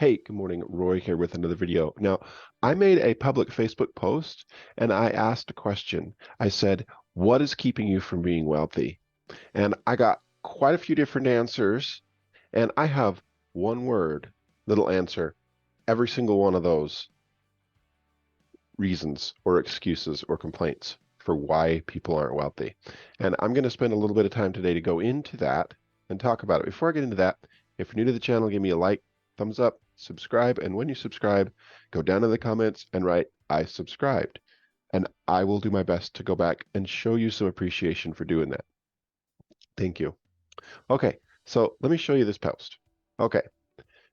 Hey, good morning. Roy here with another video. Now, I made a public Facebook post and I asked a question. I said, what is keeping you from being wealthy? And I got quite a few different answers, and I have one word that'll answer every single one of those reasons or excuses or complaints for why people aren't wealthy. And I'm going to spend a little bit of time today to go into that and talk about it. Before I get into that, if you're new to the channel, give me a like, thumbs up, subscribe, and when you subscribe, go down in the comments and write, I subscribed. And I will do my best to go back and show you some appreciation for doing that. Thank you. Okay, so let me show you this post. Okay,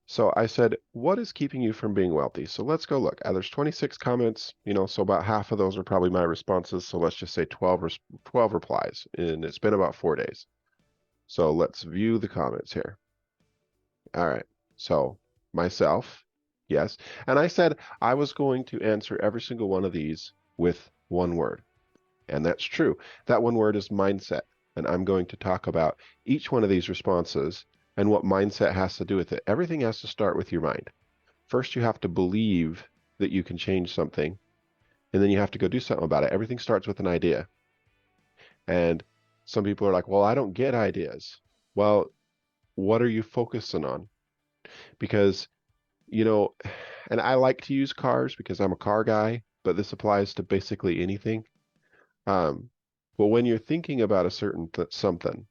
so I said, what is keeping you from being wealthy? So let's go look. There's 26 comments, so about half of those are probably my responses. So let's just say 12 replies, and it's been about 4 days. So let's view the comments here. All right, so myself, yes. And I said I was going to answer every single one of these with one word. And that's true. That one word is mindset. And I'm going to talk about each one of these responses and what mindset has to do with it. Everything has to start with your mind. First, you have to believe that you can change something, and then you have to go do something about it. Everything starts with an idea. And some people are like, well, I don't get ideas. Well, what are you focusing on? Because, you know, and I like to use cars because I'm a car guy, but this applies to basically anything. Um, but when you're thinking about a certain something,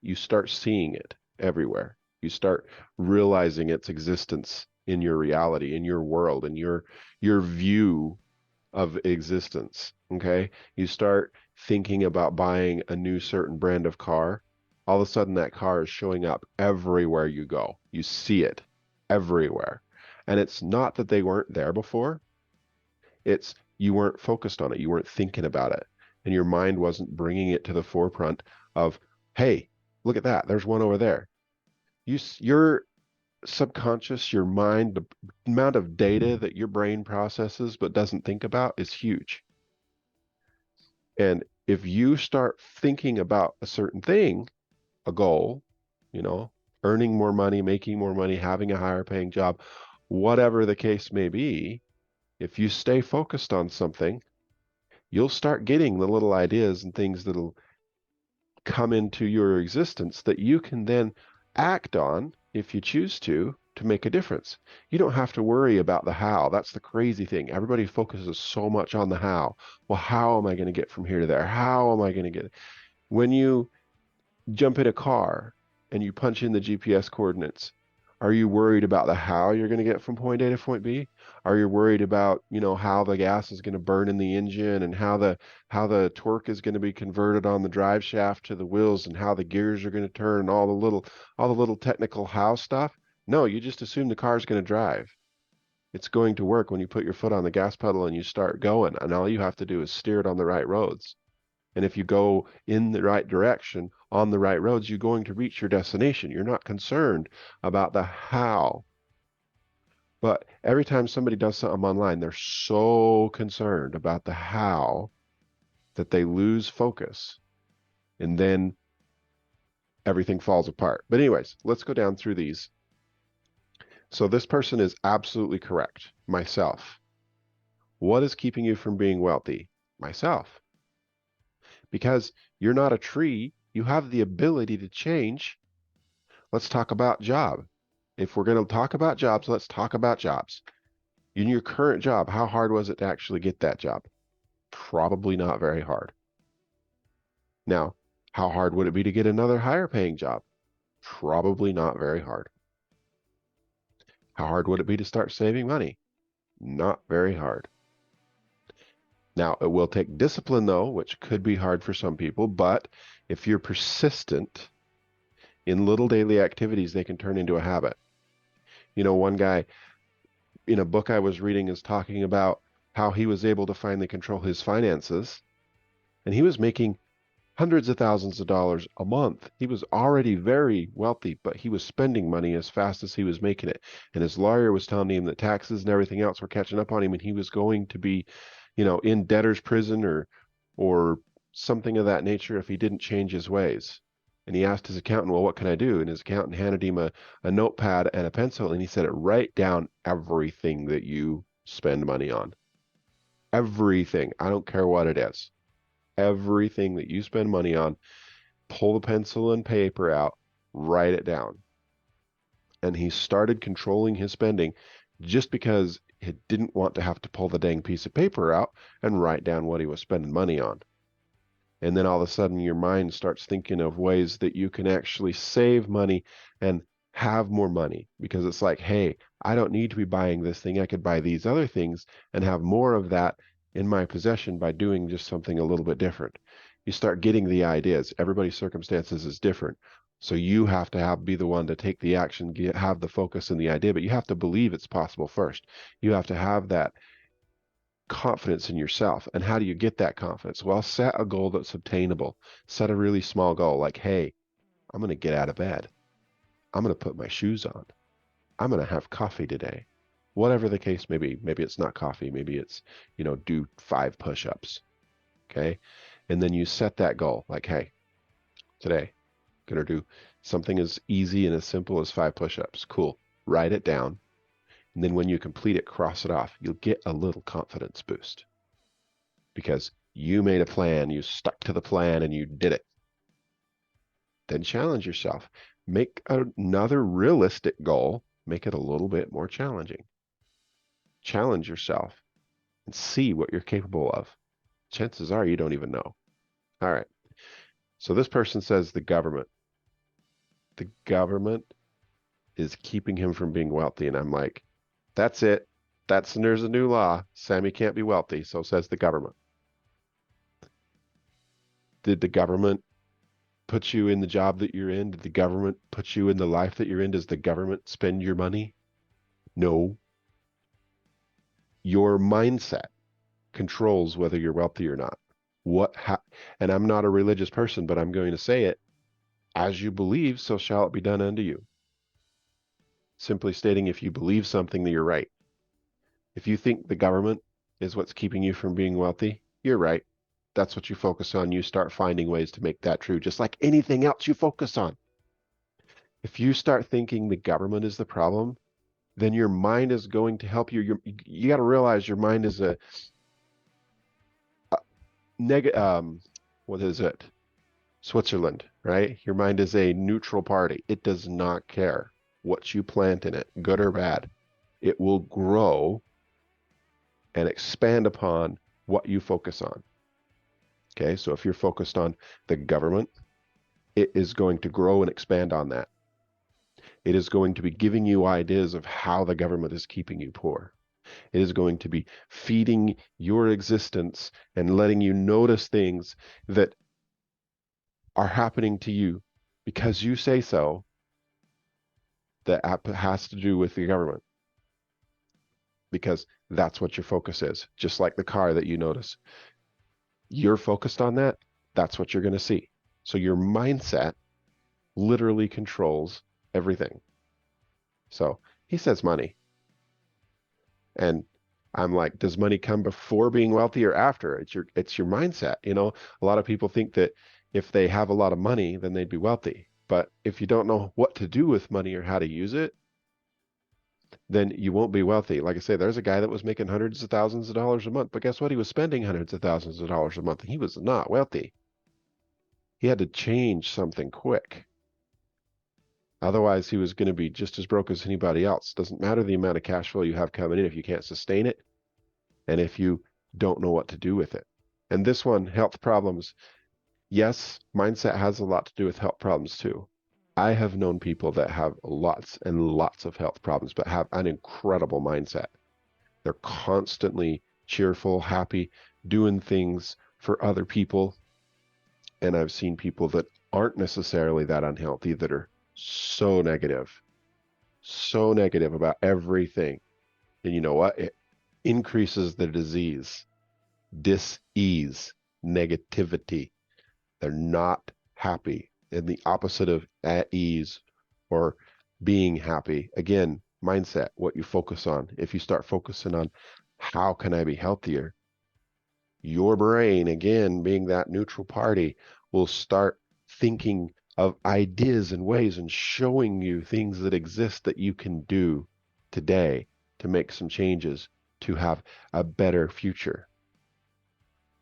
you start seeing it everywhere. You start realizing its existence in your reality, in your world, in your view of existence. Okay? You start thinking about buying a new certain brand of car. All of a sudden that car is showing up everywhere you go. You see it everywhere. And it's not that they weren't there before. It's you weren't focused on it. You weren't thinking about it. And your mind wasn't bringing it to the forefront of, hey, look at that. There's one over there. Your subconscious, your mind, the amount of data that your brain processes but doesn't think about is huge. And if you start thinking about a certain thing, a goal, you know, earning more money, making more money, having a higher paying job, whatever the case may be, if you stay focused on something, you'll start getting the little ideas and things that'll come into your existence that you can then act on if you choose to make a difference. You don't have to worry about the how. That's the crazy thing. Everybody focuses so much on the how. Well, how am I going to get from here to there? How am I going to get? When you jump in a car and you punch in the GPS coordinates, are you worried about the how you're going to get from point A to point B? Are you worried about, how the gas is going to burn in the engine and how the torque is going to be converted on the drive shaft to the wheels and how the gears are going to turn and all the little technical how stuff? No, you just assume the car's going to drive. It's going to work when you put your foot on the gas pedal and you start going, and all you have to do is steer it on the right roads. And if you go in the right direction on the right roads, you're going to reach your destination. You're not concerned about the how. But every time somebody does something online, they're so concerned about the how that they lose focus. And then everything falls apart. But anyways, let's go down through these. So this person is absolutely correct. Myself. What is keeping you from being wealthy? Myself. Because you're not a tree, you have the ability to change. Let's talk about job. If we're going to talk about jobs, let's talk about jobs. In your current job, how hard was it to actually get that job? Probably not very hard. Now, how hard would it be to get another higher paying job? Probably not very hard. How hard would it be to start saving money? Not very hard. Now, it will take discipline though, which could be hard for some people, but if you're persistent in little daily activities, they can turn into a habit. One guy in a book I was reading is talking about how he was able to finally control his finances, and he was making hundreds of thousands of dollars a month. He was already very wealthy, but he was spending money as fast as he was making it. And his lawyer was telling him that taxes and everything else were catching up on him, and he was going to be, in debtor's prison or something of that nature if he didn't change his ways. And he asked his accountant, well, what can I do? And his accountant handed him a notepad and a pencil, and he said, write down everything that you spend money on. Everything. I don't care what it is. Everything that you spend money on, pull the pencil and paper out, write it down. And he started controlling his spending just because he didn't want to have to pull the dang piece of paper out and write down what he was spending money on. And then all of a sudden your mind starts thinking of ways that you can actually save money and have more money, because it's like, hey, I don't need to be buying this thing. I could buy these other things and have more of that in my possession by doing just something a little bit different. You start getting the ideas. Everybody's circumstances is different. So you have to be the one to take the action, have the focus and the idea, but you have to believe it's possible first. You have to have that confidence in yourself. And how do you get that confidence? Well, set a goal that's obtainable. Set a really small goal like, hey, I'm going to get out of bed. I'm going to put my shoes on. I'm going to have coffee today. Whatever the case may be. Maybe it's not coffee. Maybe it's, do 5 push-ups. Okay. And then you set that goal like, hey, today, I'm going to do something as easy and as simple as 5 push-ups. Cool. Write it down. And then when you complete it, cross it off. You'll get a little confidence boost because you made a plan, you stuck to the plan, and you did it. Then challenge yourself. Make another realistic goal. Make it a little bit more challenging. Challenge yourself and see what you're capable of. Chances are you don't even know. All right. So this person says the government. The government is keeping him from being wealthy. And I'm like, that's it. There's a new law. Sammy can't be wealthy, so says the government. Did the government put you in the job that you're in? Did the government put you in the life that you're in? Does the government spend your money? No. Your mindset controls whether you're wealthy or not. And I'm not a religious person, but I'm going to say it. As you believe, so shall it be done unto you. Simply stating, if you believe something, that you're right. If you think the government is what's keeping you from being wealthy, you're right. That's what you focus on. You start finding ways to make that true, just like anything else you focus on. If you start thinking the government is the problem, then your mind is going to help you. You got to realize your mind is a what is it? Switzerland, right? Your mind is a neutral party. It does not care what you plant in it, good or bad. It will grow and expand upon what you focus on. Okay, so if you're focused on the government, it is going to grow and expand on that. It is going to be giving you ideas of how the government is keeping you poor. It is going to be feeding your existence and letting you notice things that are happening to you because you say so, that has to do with the government. Because that's what your focus is. Just like the car that you notice. You're focused on that, that's what you're going to see. So your mindset literally controls everything. So he says money. And I'm like, does money come before being wealthy or after? It's your mindset. A lot of people think that if they have a lot of money, then they'd be wealthy. But if you don't know what to do with money or how to use it, then you won't be wealthy. Like I say, there's a guy that was making hundreds of thousands of dollars a month, but guess what? He was spending hundreds of thousands of dollars a month. He was not wealthy. He had to change something quick. Otherwise, he was going to be just as broke as anybody else. Doesn't matter the amount of cash flow you have coming in if you can't sustain it and if you don't know what to do with it. And this one, health problems. Yes, mindset has a lot to do with health problems too. I have known people that have lots and lots of health problems, but have an incredible mindset. They're constantly cheerful, happy, doing things for other people. And I've seen people that aren't necessarily that unhealthy that are so negative about everything. And you know what? It increases the disease, dis-ease, negativity. They're not happy. And the opposite of at ease or being happy, again, mindset, what you focus on. If you start focusing on how can I be healthier, your brain, again, being that neutral party, will start thinking of ideas and ways and showing you things that exist that you can do today to make some changes to have a better future.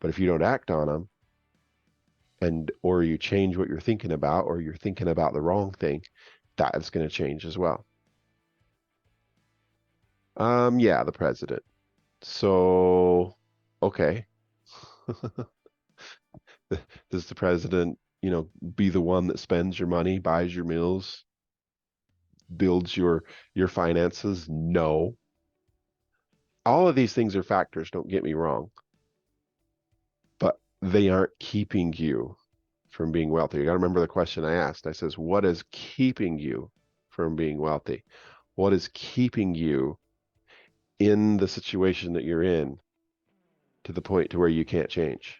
But if you don't act on them, or you change what you're thinking about, or you're thinking about the wrong thing, that is going to change as well. Yeah, the president. So, okay. Does the president, be the one that spends your money, buys your meals, builds your finances? No. All of these things are factors, don't get me wrong, but they aren't keeping you from being wealthy. You got to remember the question I asked. I says, what is keeping you from being wealthy? What is keeping you in the situation that you're in to the point to where you can't change?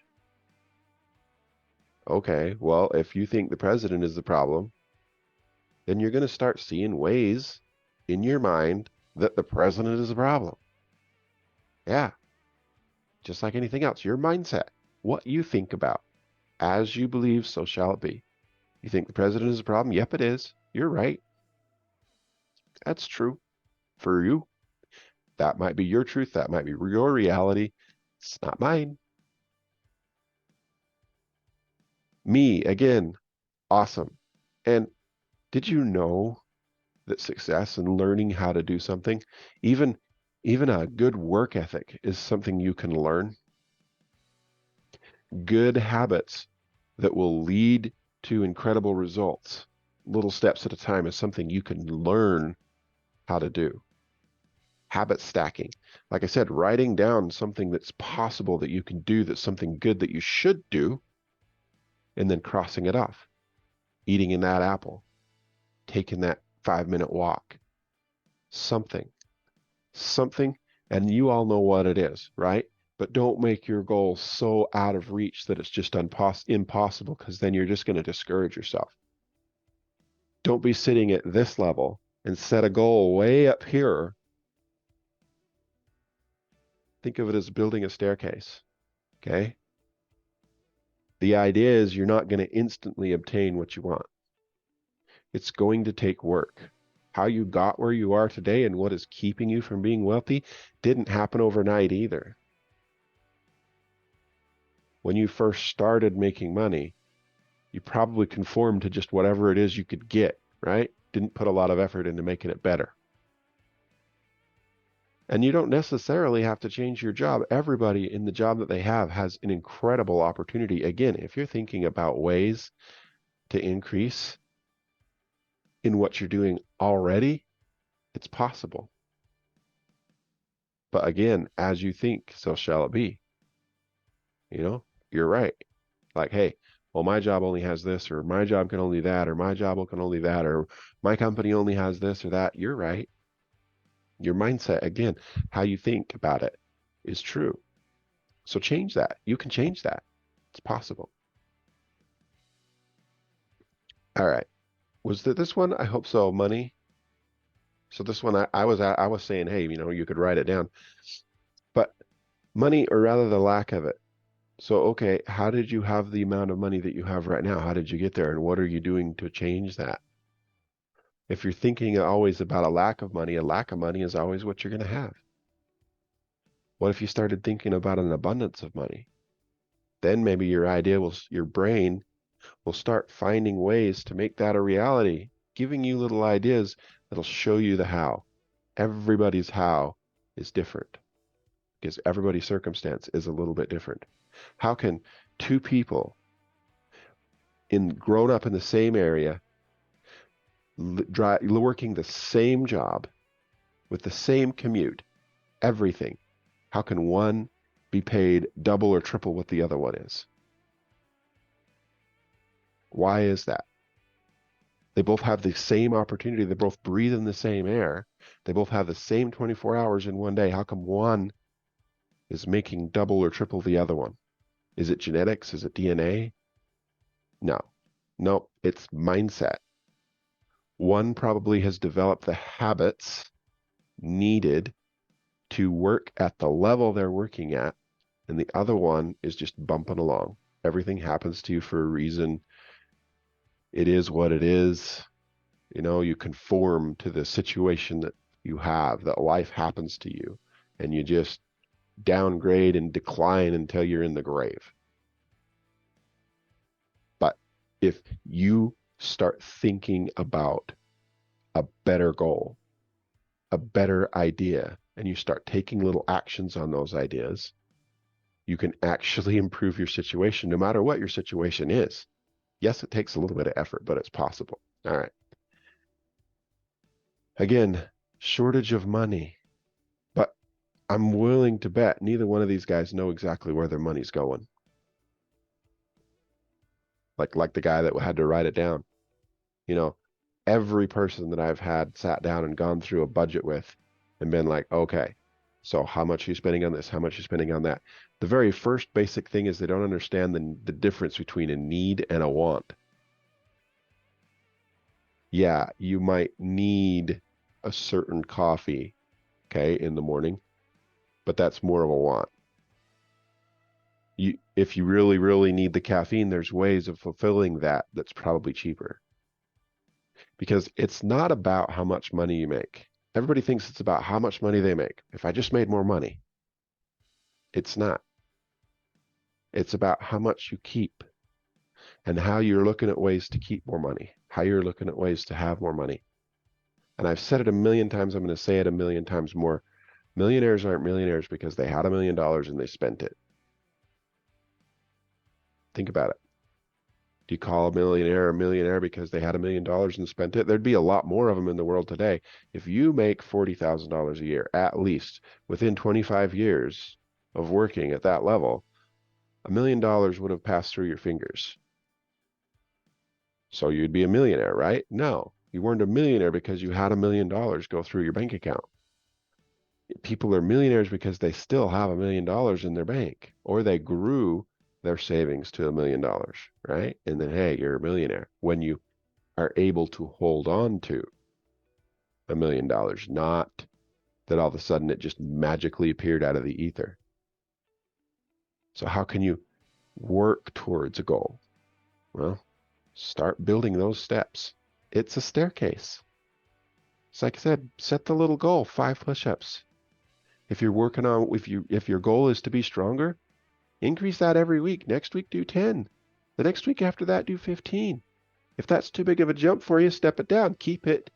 Okay, well, if you think the president is the problem, then you're going to start seeing ways in your mind that the president is the problem. Yeah, just like anything else, your mindset, what you think about, as you believe, so shall it be. You think the president is the problem? Yep, it is. You're right. That's true for you. That might be your truth. That might be your reality. It's not mine. Me, again, awesome. And did you know that success and learning how to do something, even a good work ethic, is something you can learn? Good habits that will lead to incredible results, little steps at a time, is something you can learn how to do. Habit stacking. Like I said, writing down something that's possible that you can do, that's something good that you should do, and then crossing it off. Eating in that apple, taking that 5-minute walk, something, and you all know what it is, right? But don't make your goal so out of reach that it's just impossible, because then you're just going to discourage yourself. Don't be sitting at this level and set a goal way up here. Think of it as building a staircase, okay? The idea is you're not going to instantly obtain what you want. It's going to take work. How you got where you are today and what is keeping you from being wealthy didn't happen overnight either. When you first started making money, you probably conformed to just whatever it is you could get, right? Didn't put a lot of effort into making it better. And you don't necessarily have to change your job. Everybody in the job that they have has an incredible opportunity. Again, if you're thinking about ways to increase in what you're doing already, it's possible. But again, as you think, so shall it be. You're right. Like, hey, well, my job only has this, or my job can only that, or my job can only that, or my company only has this or that. You're right. Your mindset, again, how you think about it is true. So change that. You can change that. It's possible. All right. Was there this one? I hope so. Money. So this one, I was saying, hey, you could write it down. But money, or rather the lack of it. So, okay, how did you have the amount of money that you have right now? How did you get there? And what are you doing to change that? If you're thinking always about a lack of money is always what you're going to have. What if you started thinking about an abundance of money? Then maybe your brain will start finding ways to make that a reality, giving you little ideas that'll show you the how. Everybody's how is different because everybody's circumstance is a little bit different. How can two people grown up in the same area, working the same job with the same commute, everything, how can one be paid double or triple what the other one is? Why is that? They both have the same opportunity. They both breathe in the same air. They both have the same 24 hours in one day. How come one is making double or triple the other one? Is it genetics? Is it DNA? No. Nope. It's mindset. One probably has developed the habits needed to work at the level they're working at, and the other one is just bumping along. Everything happens to you for a reason. it is what it is. You know, you conform to the situation that you have, that life happens to you, and you just downgrade and decline until you're in the grave. But if you start thinking about a better goal, a better idea, and you start taking little actions on those ideas, you can actually improve your situation no matter what your situation is. Yes, it takes a little bit of effort, but it's possible. All right. Again, shortage of money. But I'm willing to bet neither one of these guys know exactly where their money's going. Like the guy that had to write it down. You know, every person that I've had sat down and gone through a budget with and been like, okay, so how much are you spending on this? How much are you spending on that? The very first basic thing is they don't understand the difference between a need and a want. Yeah, you might need a certain coffee, okay, in the morning, but that's more of a want. If you really, really need the caffeine, there's ways of fulfilling that that's probably cheaper. Because it's not about how much money you make. Everybody thinks it's about how much money they make. If I just made more money, it's not. It's about how much you keep and how you're looking at ways to keep more money, how you're looking at ways to have more money. And I've said it a million times, I'm going to say it a million times more. Millionaires aren't millionaires because they had $1 million and they spent it. Think about it. Do you call a millionaire because they had $1 million and spent it? There'd be a lot more of them in the world today. If you make $40,000 a year, at least within 25 years of working at that level, $1 million would have passed through your fingers. So you'd be a millionaire, right? No, you weren't a millionaire because you had $1 million go through your bank account. People are millionaires because they still have $1 million in their bank, or they grew their savings to $1 million, right? And then, hey, you're a millionaire when you are able to hold on to $1 million, not that all of a sudden it just magically appeared out of the ether. So how can you work towards a goal? Well, start building those steps. It's a staircase. It's like I said, set the little goal, 5 push-ups. If you're working on, if your goal is to be stronger, increase that every week. Next week, do 10. The next week after that, do 15. If that's too big of a jump for you, step it down. Keep it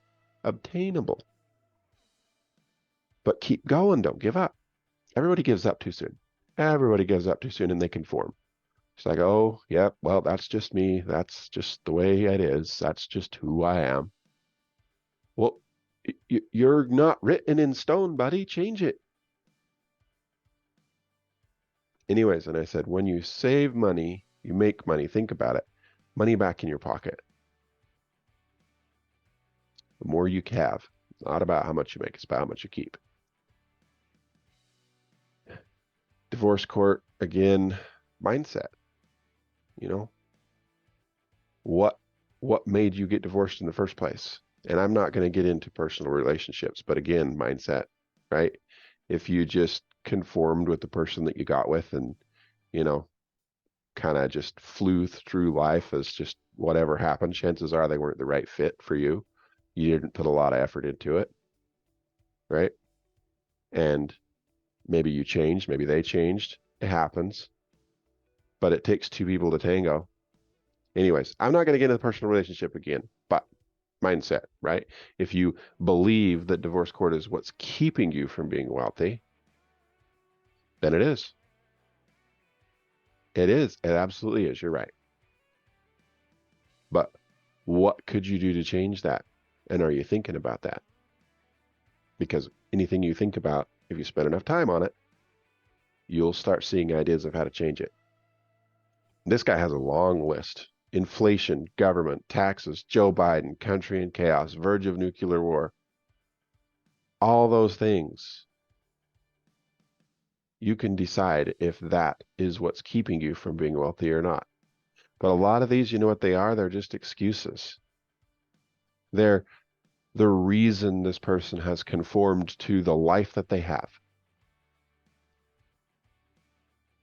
obtainable. But keep going. Don't give up. Everybody gives up too soon. Everybody gives up too soon and they conform. It's like, oh, yeah, well, that's just me. That's just the way it is. That's just who I am. Well, you're not written in stone, buddy. Change it. Anyways, and I said, when you save money, you make money. Think about it. Money back in your pocket. The more you have, it's not about how much you make, it's about how much you keep. Divorce court, again, mindset. You know, what made you get divorced in the first place? And I'm not going to get into personal relationships, but again, mindset, right? If you just conformed with the person that you got with and, you know, kind of just flew through life as just whatever happened, chances are they weren't the right fit for you. You didn't put a lot of effort into it, right? And maybe you changed, maybe they changed. It happens, but it takes two people to tango. Anyways, I'm not going to get into the personal relationship again, but mindset, right? If you believe that divorce court is what's keeping you from being wealthy, then it is. It is. It absolutely is. You're right. But what could you do to change that? And are you thinking about that? Because anything you think about, if you spend enough time on it, you'll start seeing ideas of how to change it. This guy has a long list. Inflation, government, taxes, Joe Biden, country in chaos, verge of nuclear war. All those things. You can decide if that is what's keeping you from being wealthy or not. But a lot of these, you know what they are? They're just excuses. They're the reason this person has conformed to the life that they have.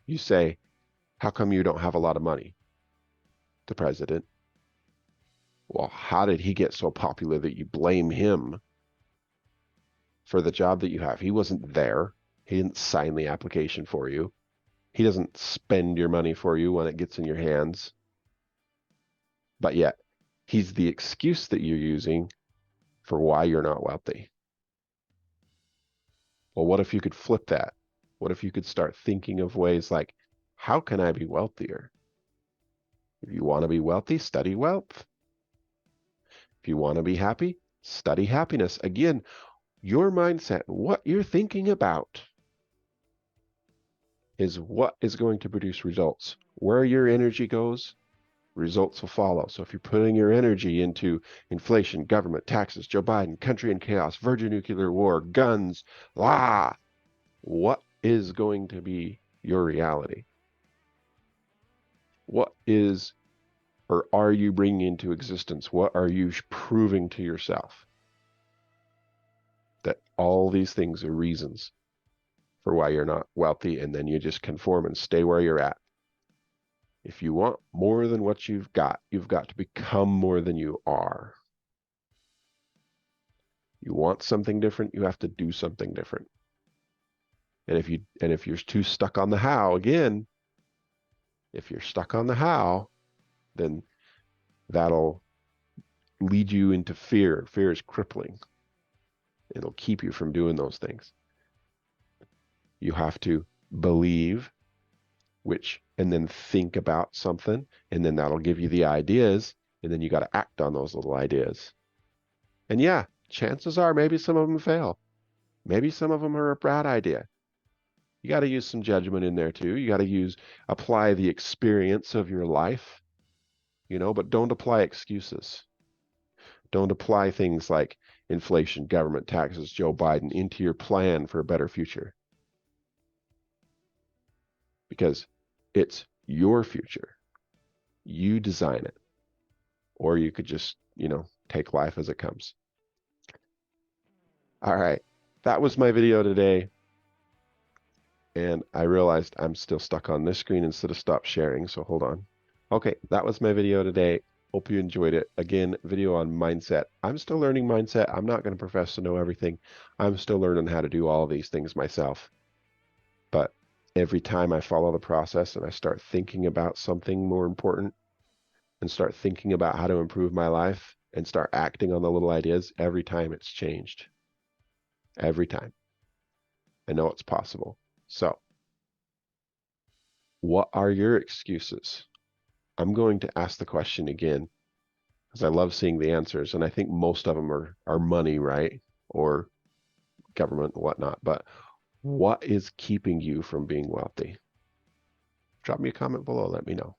You say, how come you don't have a lot of money? The president. Well, how did he get so popular that you blame him for the job that you have? He wasn't there. He didn't sign the application for you. He doesn't spend your money for you when it gets in your hands. But yet, he's the excuse that you're using for why you're not wealthy. Well, what if you could flip that? What if you could start thinking of ways like, how can I be wealthier? If you want to be wealthy, study wealth. If you want to be happy, study happiness. Again, your mindset, what you're thinking about, is what is going to produce results. Where your energy goes, results will follow. So if you're putting your energy into inflation, government, taxes, Joe Biden, country in chaos, virgin nuclear war, guns, what is going to be your reality? What is, or are you bringing into existence? What are you proving to yourself? That all these things are reasons for why you're not wealthy, and then you just conform and stay where you're at. If you want more than what you've got to become more than you are. You want something different, you have to do something different. And if you're too stuck on the how, again, if you're stuck on the how, then that'll lead you into fear. Fear is crippling. It'll keep you from doing those things. You have to believe, and then think about something, and then that'll give you the ideas, and then you got to act on those little ideas. And yeah, chances are maybe some of them fail. Maybe some of them are a bad idea. You got to use some judgment in there too. You got to apply the experience of your life, but don't apply excuses. Don't apply things like inflation, government, taxes, Joe Biden into your plan for a better future. Because it's your future. You design it. Or you could just, take life as it comes. All right. That was my video today. And I realized I'm still stuck on this screen instead of stop sharing. So hold on. Okay. That was my video today. Hope you enjoyed it. Again, video on mindset. I'm still learning mindset. I'm not going to profess to know everything. I'm still learning how to do all of these things myself. But every time I follow the process and I start thinking about something more important and start thinking about how to improve my life and start acting on the little ideas, every time it's changed. Every time. I know it's possible. So, what are your excuses? I'm going to ask the question again because I love seeing the answers, and I think most of them are money, right? Or government and whatnot. But what is keeping you from being wealthy? Drop me a comment below. Let me know.